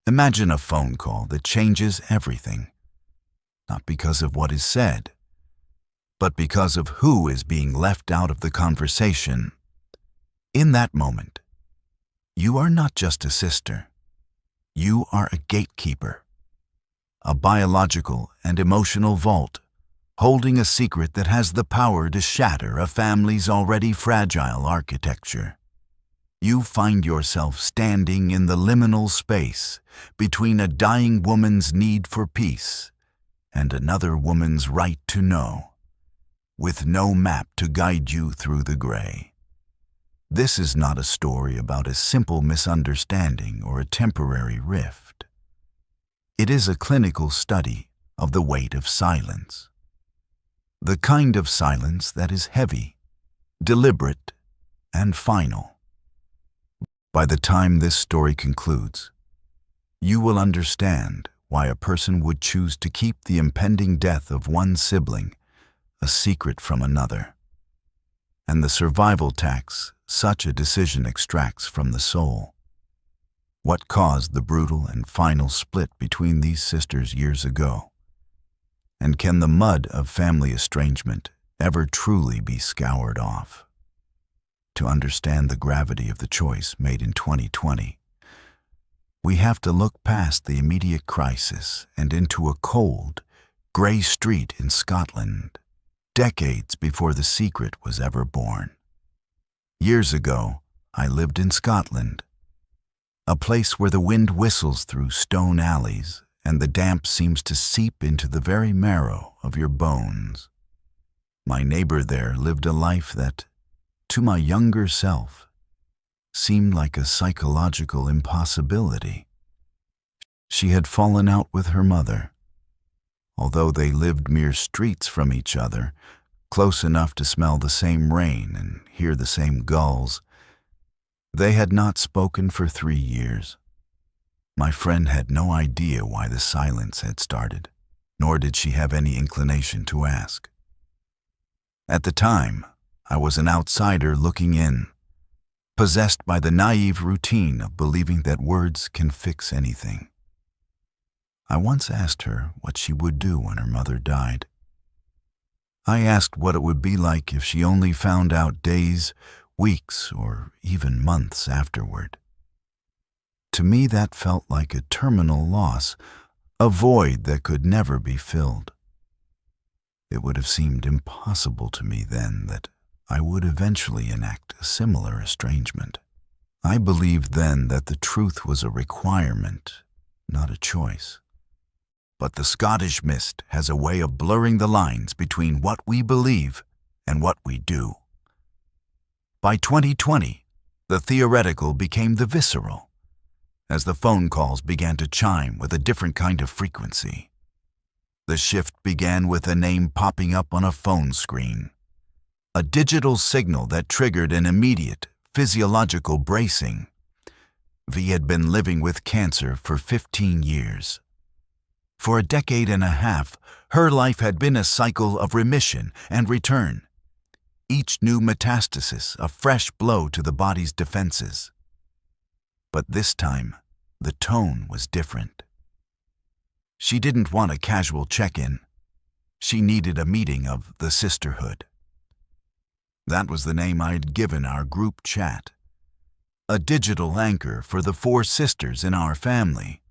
Imagine a phone call that changes everything, not because of what is said, but because of who is being left out of the conversation. In that moment, you are not just a sister. You are a gatekeeper, a biological and emotional vault, holding a secret that has the power to shatter a family's already fragile architecture. You find yourself standing in the liminal space between a dying woman's need for peace and another woman's right to know, with no map to guide you through the gray. This is not a story about a simple misunderstanding or a temporary rift. It is a clinical study of the weight of silence. The kind of silence that is heavy, deliberate, and final. By the time this story concludes, you will understand why a person would choose to keep the impending death of one sibling a secret from another, and the survival tax such a decision extracts from the soul. What caused the brutal and final split between these sisters years ago? And can the mud of family estrangement ever truly be scoured off? To understand the gravity of the choice made in 2020, we have to look past the immediate crisis and into a cold, gray street in Scotland, decades before The Secret was ever born. Years ago, I lived in Scotland, a place where the wind whistles through stone alleys and the damp seems to seep into the very marrow of your bones. My neighbor there lived a life that, to my younger self, seemed like a psychological impossibility. She had fallen out with her mother. Although they lived mere streets from each other, close enough to smell the same rain and hear the same gulls, they had not spoken for 3 years. My friend had no idea why the silence had started, nor did she have any inclination to ask. At the time, I was an outsider looking in, possessed by the naive routine of believing that words can fix anything. I once asked her what she would do when her mother died. I asked what it would be like if she only found out days, weeks, or even months afterward. To me, that felt like a terminal loss, a void that could never be filled. It would have seemed impossible to me then that I would eventually enact a similar estrangement. I believed then that the truth was a requirement, not a choice. But the Scottish mist has a way of blurring the lines between what we believe and what we do. By 2020, the theoretical became the visceral, as the phone calls began to chime with a different kind of frequency. The shift began with a name popping up on a phone screen, a digital signal that triggered an immediate physiological bracing. V had been living with cancer for 15 years. For a decade and a half, her life had been a cycle of remission and return, each new metastasis a fresh blow to the body's defenses. But this time, the tone was different. She didn't want a casual check-in. She needed a meeting of the sisterhood. That was the name I'd given our group chat, a digital anchor for the 4 sisters in our family.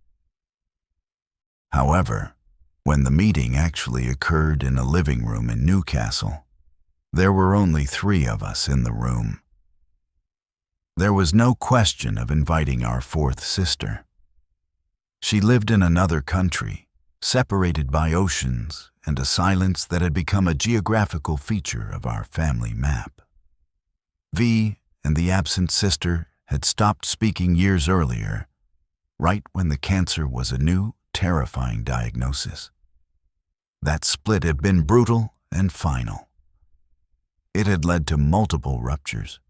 However, when the meeting actually occurred in a living room in Newcastle, there were only 3 of us in the room. There was no question of inviting our 4th sister. She lived in another country, separated by oceans and a silence that had become a geographical feature of our family map. V and the absent sister had stopped speaking years earlier, right when the cancer was a new, terrifying diagnosis. That split had been brutal and final. It had led to multiple ruptures,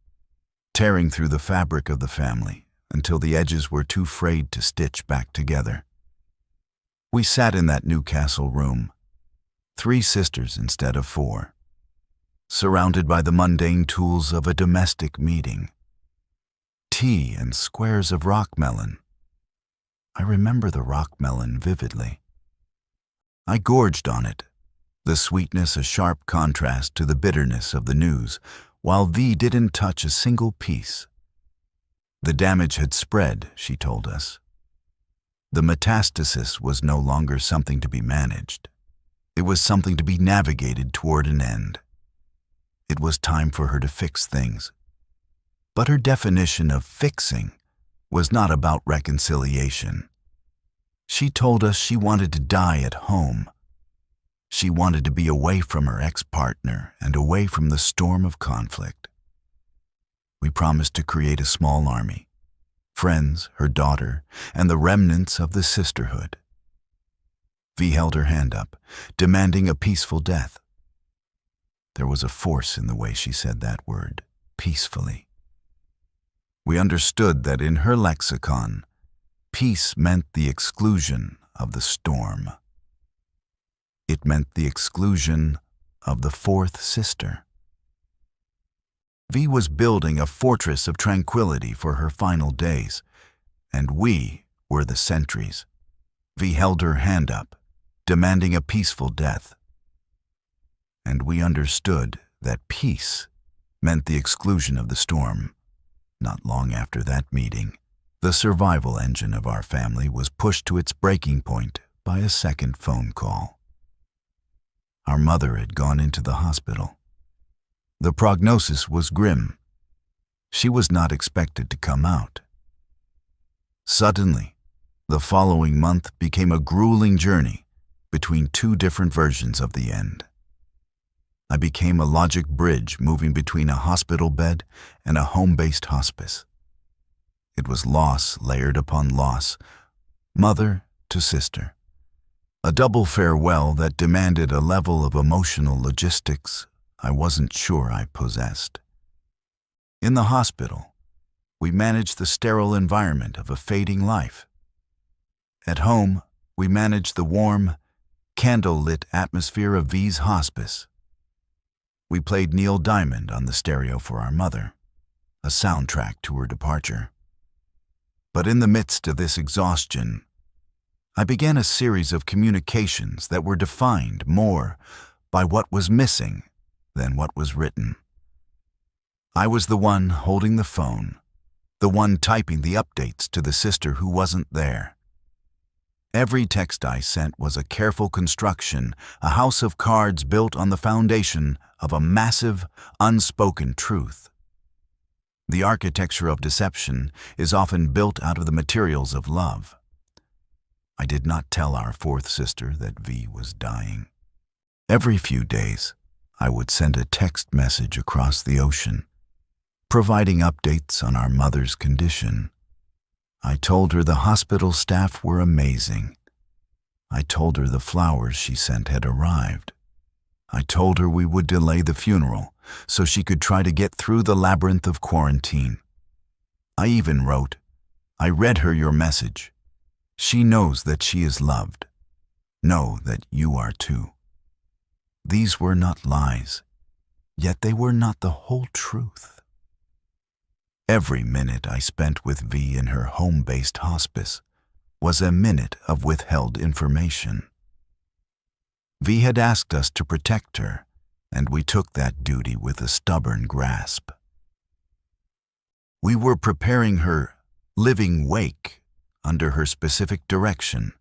tearing through the fabric of the family until the edges were too frayed to stitch back together. We sat in that Newcastle room, 3 sisters instead of 4, surrounded by the mundane tools of a domestic meeting. Tea and squares of rock melon. I remember the rock melon vividly. I gorged on it, the sweetness a sharp contrast to the bitterness of the news, while V didn't touch a single piece. The damage had spread, she told us. The metastasis was no longer something to be managed. It was something to be navigated toward an end. It was time for her to fix things. But her definition of fixing was not about reconciliation. She told us she wanted to die at home. She wanted to be away from her ex-partner and away from the storm of conflict. We promised to create a small army, friends, her daughter, and the remnants of the sisterhood. V held her hand up, demanding a peaceful death. There was a force in the way she said that word, peacefully. We understood that in her lexicon, peace meant the exclusion of the storm. It meant the exclusion of the fourth sister. V was building a fortress of tranquility for her final days, and we were the sentries. V held her hand up, demanding a peaceful death. And we understood that peace meant the exclusion of the storm. Not long after that meeting, the survival engine of our family was pushed to its breaking point by a second phone call. Our mother had gone into the hospital. The prognosis was grim. She was not expected to come out. Suddenly, the following month became a grueling journey between two different versions of the end. I became a logic bridge moving between a hospital bed and a home-based hospice. It was loss layered upon loss, mother to sister. A double farewell that demanded a level of emotional logistics I wasn't sure I possessed. In the hospital, we managed the sterile environment of a fading life. At home, we managed the warm, candle-lit atmosphere of V's hospice. We played Neil Diamond on the stereo for our mother, a soundtrack to her departure. But in the midst of this exhaustion, I began a series of communications that were defined more by what was missing than what was written. I was the one holding the phone, the one typing the updates to the sister who wasn't there. Every text I sent was a careful construction, a house of cards built on the foundation of a massive, unspoken truth. The architecture of deception is often built out of the materials of love. I did not tell our fourth sister that V was dying. Every few days, I would send a text message across the ocean, providing updates on our mother's condition. I told her the hospital staff were amazing. I told her the flowers she sent had arrived. I told her we would delay the funeral so she could try to get through the labyrinth of quarantine. I even wrote, "I read her your message. She knows that she is loved. Know that you are too." These were not lies, yet they were not the whole truth. Every minute I spent with V in her home-based hospice was a minute of withheld information. V had asked us to protect her, and we took that duty with a stubborn grasp. We were preparing her living wake under her specific direction,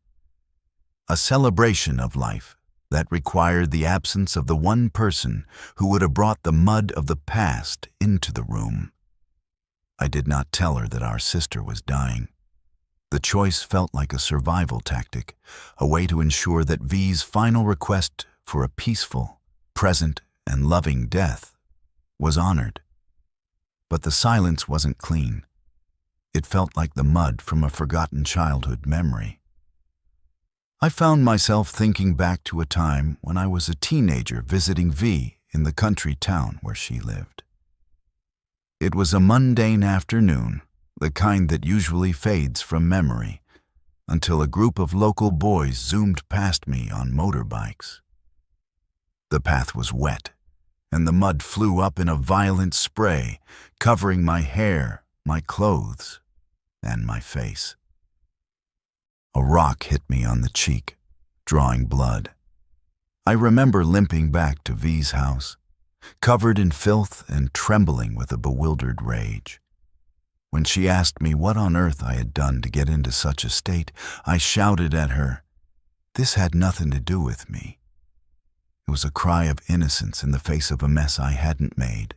a celebration of life that required the absence of the one person who would have brought the mud of the past into the room. I did not tell her that our sister was dying. The choice felt like a survival tactic, a way to ensure that V's final request for a peaceful, present, and loving death was honored. But the silence wasn't clean. It felt like the mud from a forgotten childhood memory. I found myself thinking back to a time when I was a teenager visiting V in the country town where she lived. It was a mundane afternoon, the kind that usually fades from memory, until a group of local boys zoomed past me on motorbikes. The path was wet, and the mud flew up in a violent spray, covering my hair, my clothes, and my face. A rock hit me on the cheek, drawing blood. I remember limping back to V's house, covered in filth and trembling with a bewildered rage. When she asked me what on earth I had done to get into such a state, I shouted at her, "This had nothing to do with me." It was a cry of innocence in the face of a mess I hadn't made.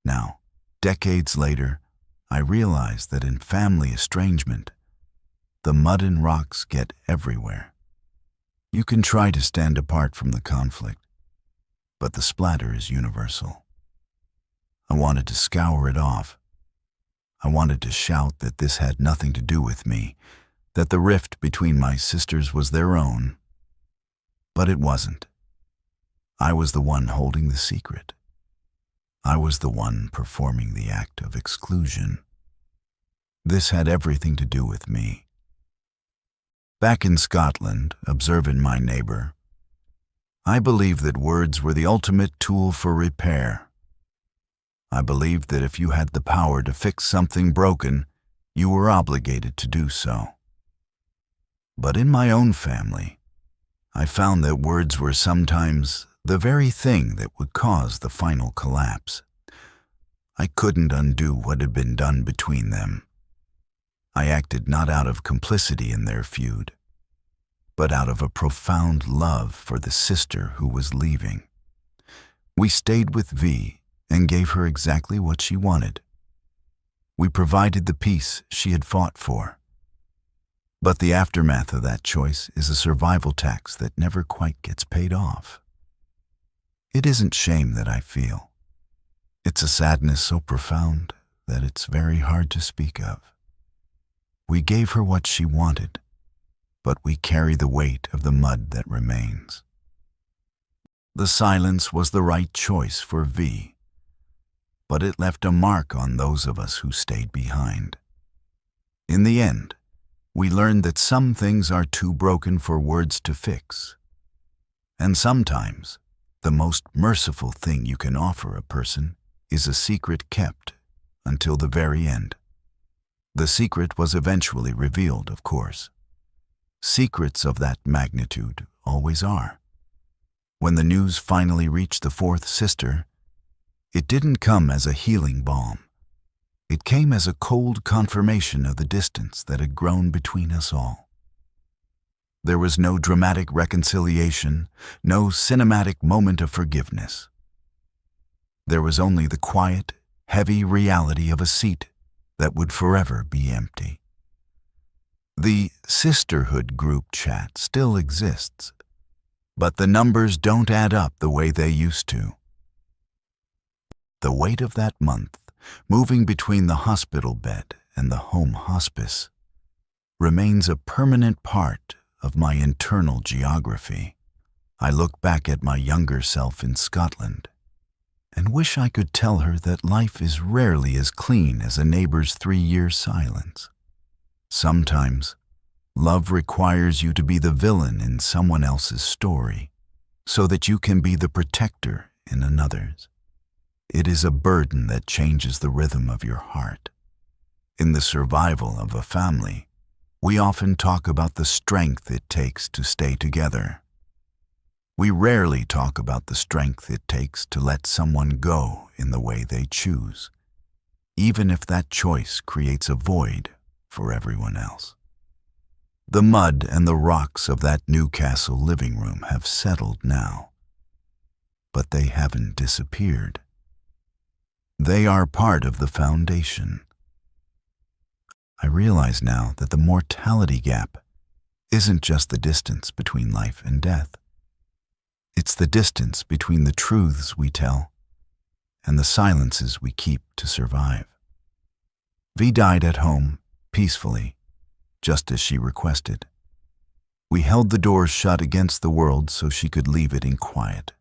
Now, decades later, I realized that in family estrangement, the mud and rocks get everywhere. You can try to stand apart from the conflict, but the splatter is universal. I wanted to scour it off. I wanted to shout that this had nothing to do with me, that the rift between my sisters was their own. But it wasn't. I was the one holding the secret. I was the one performing the act of exclusion. This had everything to do with me. Back in Scotland, observing my neighbor, I believed that words were the ultimate tool for repair. I believed that if you had the power to fix something broken, you were obligated to do so. But in my own family, I found that words were sometimes the very thing that would cause the final collapse. I couldn't undo what had been done between them. I acted not out of complicity in their feud, but out of a profound love for the sister who was leaving. We stayed with V and gave her exactly what she wanted. We provided the peace she had fought for. But the aftermath of that choice is a survival tax that never quite gets paid off. It isn't shame that I feel. It's a sadness so profound that it's very hard to speak of. We gave her what she wanted, but we carry the weight of the mud that remains. The silence was the right choice for V, but it left a mark on those of us who stayed behind. In the end, we learned that some things are too broken for words to fix, and sometimes the most merciful thing you can offer a person is a secret kept until the very end. The secret was eventually revealed, of course. Secrets of that magnitude always are. When the news finally reached the fourth sister, it didn't come as a healing balm. It came as a cold confirmation of the distance that had grown between us all. There was no dramatic reconciliation, no cinematic moment of forgiveness. There was only the quiet, heavy reality of a seat that would forever be empty. The sisterhood group chat still exists, but the numbers don't add up the way they used to. The weight of that month, moving between the hospital bed and the home hospice, remains a permanent part of my internal geography. I look back at my younger self in Scotland and wish I could tell her that life is rarely as clean as a neighbor's 3-year silence. Sometimes, love requires you to be the villain in someone else's story so that you can be the protector in another's. It is a burden that changes the rhythm of your heart. In the survival of a family, we often talk about the strength it takes to stay together. We rarely talk about the strength it takes to let someone go in the way they choose, even if that choice creates a void for everyone else. The mud and the rocks of that Newcastle living room have settled now, but they haven't disappeared. They are part of the foundation. I realize now that the mortality gap isn't just the distance between life and death. It's the distance between the truths we tell and the silences we keep to survive. V died at home, peacefully, just as she requested. We held the doors shut against the world so she could leave it in quiet.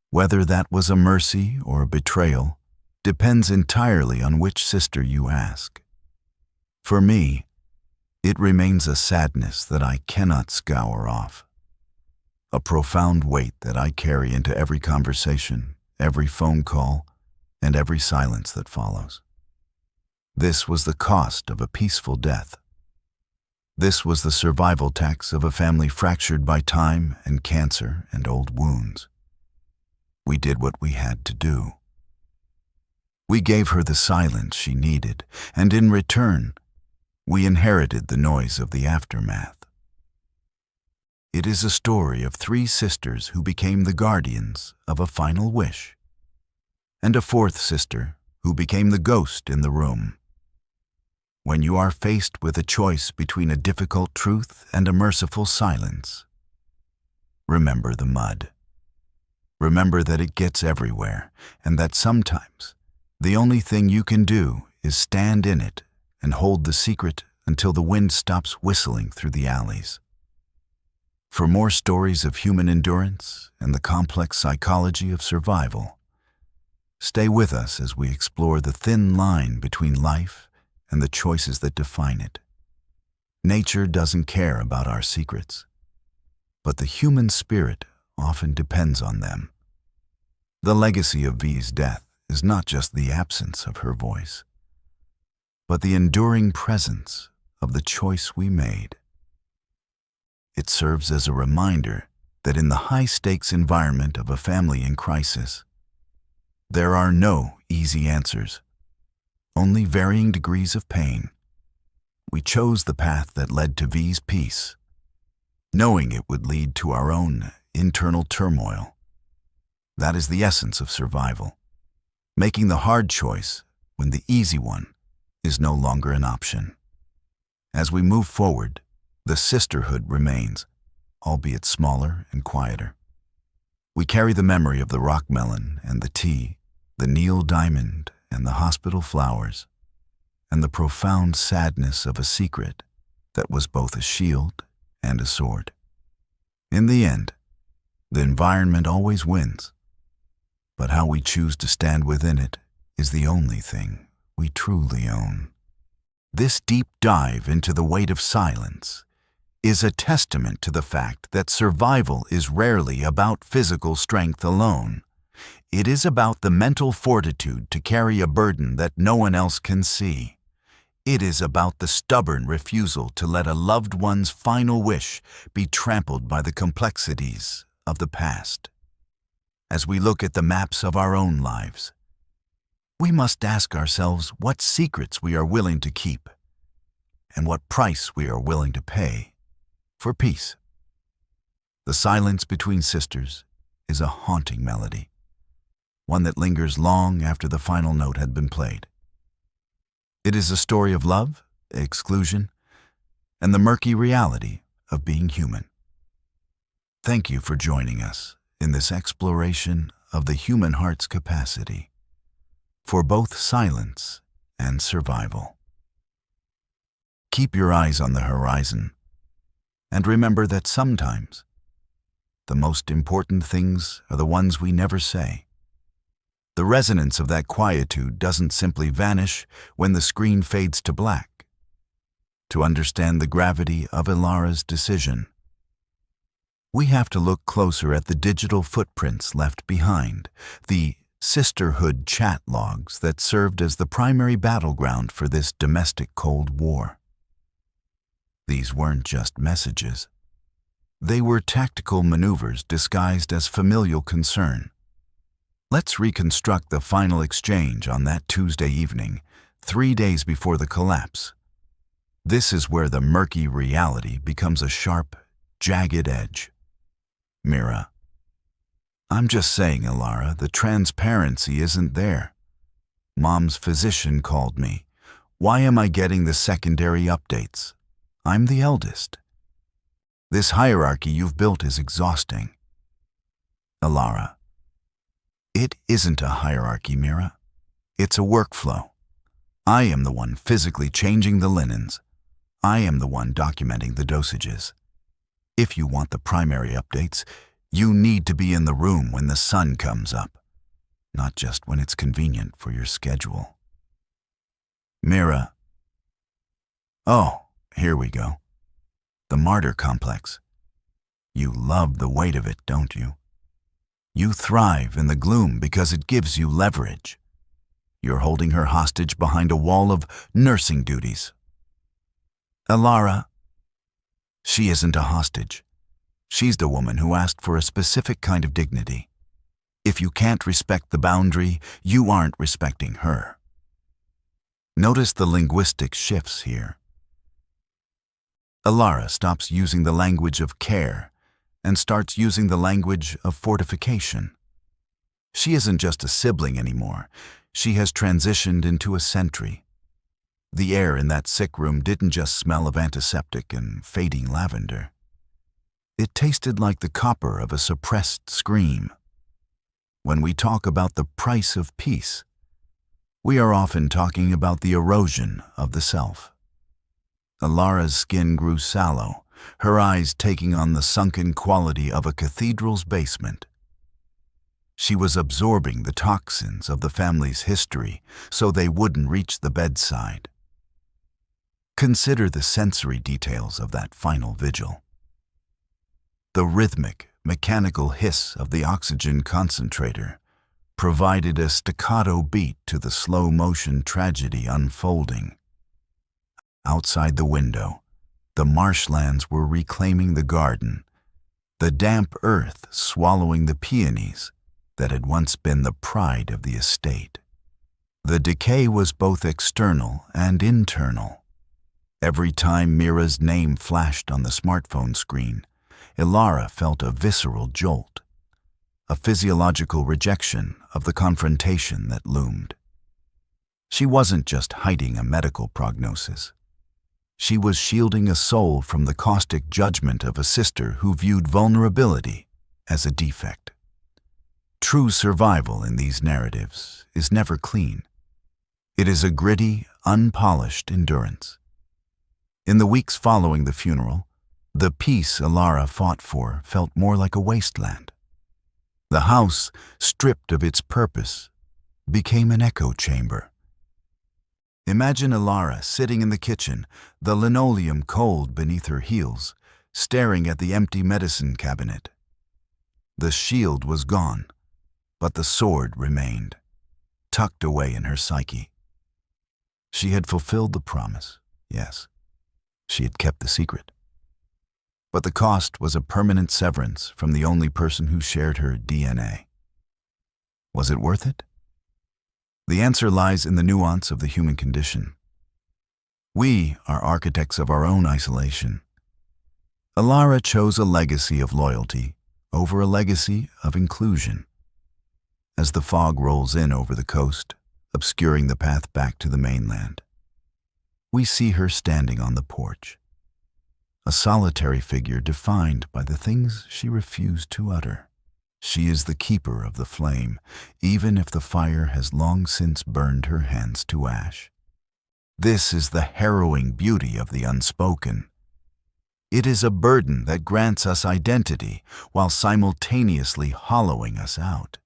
Whether that was a mercy or a betrayal depends entirely on which sister you ask. For me, it remains a sadness that I cannot scour off, a profound weight that I carry into every conversation, every phone call, and every silence that follows. This was the cost of a peaceful death. This was the survival tax of a family fractured by time and cancer and old wounds. We did what we had to do. We gave her the silence she needed, and in return, we inherited the noise of the aftermath. It is a story of three sisters who became the guardians of a final wish, and a fourth sister who became the ghost in the room. When you are faced with a choice between a difficult truth and a merciful silence, remember the mud. Remember that it gets everywhere, and that sometimes the only thing you can do is stand in it and hold the secret until the wind stops whistling through the alleys. For more stories of human endurance and the complex psychology of survival, stay with us as we explore the thin line between life and the choices that define it. Nature doesn't care about our secrets, but the human spirit often depends on them. The legacy of V's death is not just the absence of her voice, but the enduring presence of the choice we made. It serves as a reminder that in the high-stakes environment of a family in crisis, there are no easy answers, only varying degrees of pain. We chose the path that led to V's peace, knowing it would lead to our own internal turmoil. That is the essence of survival, making the hard choice when the easy one is no longer an option. As we move forward, the sisterhood remains, albeit smaller and quieter. We carry the memory of the rock melon and the tea, the Neil diamond and the hospital flowers, and the profound sadness of a secret that was both a shield and a sword. In the end, the environment always wins, but how we choose to stand within it is the only thing we truly own. This deep dive into the weight of silence is a testament to the fact that survival is rarely about physical strength alone. It is about the mental fortitude to carry a burden that no one else can see. It is about the stubborn refusal to let a loved one's final wish be trampled by the complexities of the past. As we look at the maps of our own lives, we must ask ourselves what secrets we are willing to keep and what price we are willing to pay for peace. The silence between sisters is a haunting melody, one that lingers long after the final note had been played. It is a story of love, exclusion, and the murky reality of being human. Thank you for joining us in this exploration of the human heart's capacity for both silence and survival. Keep your eyes on the horizon, and remember that sometimes the most important things are the ones we never say. The resonance of that quietude doesn't simply vanish when the screen fades to black. To understand the gravity of Ilara's decision, we have to look closer at the digital footprints left behind, the sisterhood chat logs that served as the primary battleground for this domestic Cold War. These weren't just messages. They were tactical maneuvers disguised as familial concern. Let's reconstruct the final exchange on that Tuesday evening, 3 days before the collapse. This is where the murky reality becomes a sharp, jagged edge. Mira: I'm just saying, Ilara, the transparency isn't there. Mom's physician called me. Why am I getting the secondary updates? I'm the eldest. This hierarchy you've built is exhausting. Ilara: It isn't a hierarchy, Mira. It's a workflow. I am the one physically changing the linens. I am the one documenting the dosages. If you want the primary updates, you need to be in the room when the sun comes up, not just when it's convenient for your schedule. Mira: Oh, here we go. The martyr complex. You love the weight of it, don't you? You thrive in the gloom because it gives you leverage. You're holding her hostage behind a wall of nursing duties. Ilara, She isn't a hostage. She's the woman who asked for a specific kind of dignity. If you can't respect the boundary, you aren't respecting her. Notice the linguistic shifts here. Alara stops using the language of care and starts using the language of fortification. She isn't just a sibling anymore. She has transitioned into a sentry. The air in that sick room didn't just smell of antiseptic and fading lavender. It tasted like the copper of a suppressed scream. When we talk about the price of peace, we are often talking about the erosion of the self. Alara's skin grew sallow, her eyes taking on the sunken quality of a cathedral's basement. She was absorbing the toxins of the family's history so they wouldn't reach the bedside. Consider the sensory details of that final vigil. The rhythmic, mechanical hiss of the oxygen concentrator provided a staccato beat to the slow-motion tragedy unfolding. Outside the window, the marshlands were reclaiming the garden, the damp earth swallowing the peonies that had once been the pride of the estate. The decay was both external and internal. Every time Mira's name flashed on the smartphone screen, Alara felt a visceral jolt, a physiological rejection of the confrontation that loomed. She wasn't just hiding a medical prognosis. She was shielding a soul from the caustic judgment of a sister who viewed vulnerability as a defect. True survival in these narratives is never clean. It is a gritty, unpolished endurance. In the weeks following the funeral, the peace Alara fought for felt more like a wasteland. The house, stripped of its purpose, became an echo chamber. Imagine Alara sitting in the kitchen, the linoleum cold beneath her heels, staring at the empty medicine cabinet. The shield was gone, but the sword remained, tucked away in her psyche. She had fulfilled the promise, yes. She had kept the secret. But the cost was a permanent severance from the only person who shared her DNA. Was it worth it? The answer lies in the nuance of the human condition. We are architects of our own isolation. Alara chose a legacy of loyalty over a legacy of inclusion. As the fog rolls in over the coast, obscuring the path back to the mainland, we see her standing on the porch, a solitary figure defined by the things she refused to utter. She is the keeper of the flame, even if the fire has long since burned her hands to ash. This is the harrowing beauty of the unspoken. It is a burden that grants us identity while simultaneously hollowing us out.